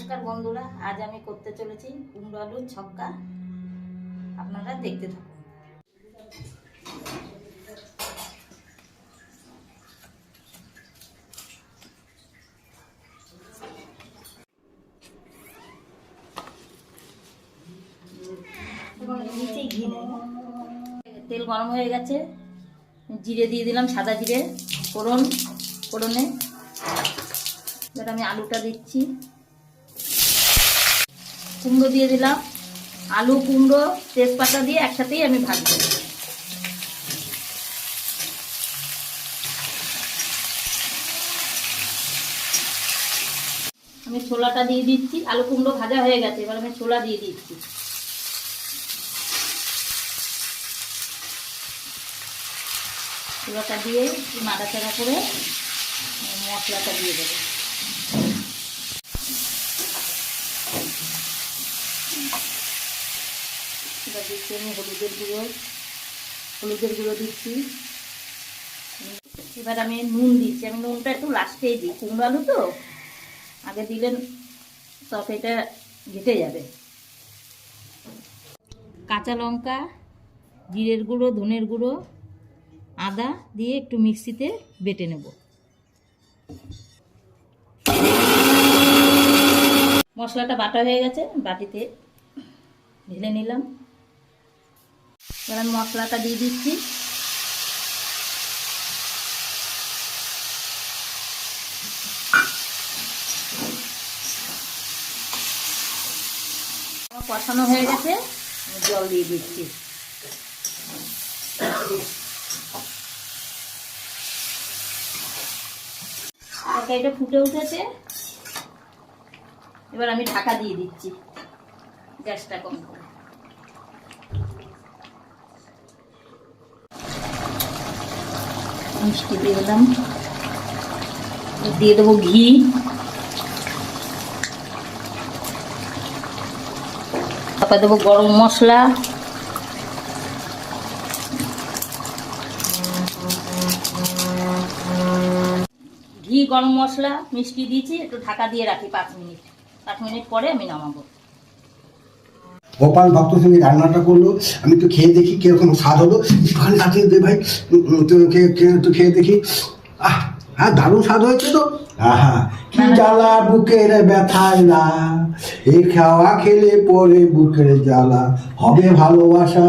নমস্কার বন্ধুরা, আজ আমি করতে চলেছি কুমড়ো আলুর ছক্কা। আপনারা দেখতে থাকুন। নিচেই ঘি নেই, তেল গরম হয়ে গেছে, জিরে দিয়ে দিলাম, সাদা জিরে ফোড়নে। এবার আমি আলুটা দিচ্ছি, কুমড়ো দিয়ে দিলাম। আলু কুমড়ো তেজপাতা দিয়ে একসাথেই আমি ভাজবো। আমি ছোলাটা দিয়ে দিচ্ছি, আলু কুমড়ো ভাজা হয়ে গেছে, এবার আমি ছোলা দিয়ে দিচ্ছি। ছোলাটা দিয়ে নাড়াচাড়া করে মশলাটা দিয়ে দেবো। এবার দিচ্ছি আমি হলুদের গুঁড়ো দিচ্ছি। এবার আমি নুন দিচ্ছি, আমি নুনটা একটু লাস্টেই দিই, কুমড়ো আলু তো আগে দিলেন তরকারিটা ঘেটে যাবে। কাঁচা লঙ্কা, জিরের গুঁড়ো, ধনের গুঁড়ো, আদা দিয়ে একটু মিক্সিতে বেটে নেব। মশলাটা বাটা হয়ে গেছে, বাটিতে ঢেলে নিলাম। এবার আমি মশলাটা দিয়ে দিচ্ছি। কষানো হয়ে গেছে, জল দিয়ে দিচ্ছি। তরকারিটা ফুটে উঠেছে, এবার আমি ঢাকা দিয়ে দিচ্ছি, গ্যাসটা কম করে। মিষ্টি দিয়ে দিলাম, দিয়ে দেবো ঘি, তারপর দেবো গরম মশলা, ঘি, গরম মশলা, মিষ্টি দিয়েছি। একটু ঢাকা দিয়ে রাখি 5 মিনিট। 5 মিনিট পরে আমি নামাবো। গোপাল ভক্ত সঙ্গে রান্নাটা করলো, আমি তো খেয়ে দেখি কিরকম স্বাদ হলো। একটুখানি কাটিয়ে দে ভাই, তো খেয়ে দেখি। হ্যাঁ, দারুণ স্বাদ হয়েছে তো। আহা, কি জ্বালা বুকের ব্যথায় না, এই খাওয়া খেলে পরে বুকের জ্বালা হবে ভালোবাসা।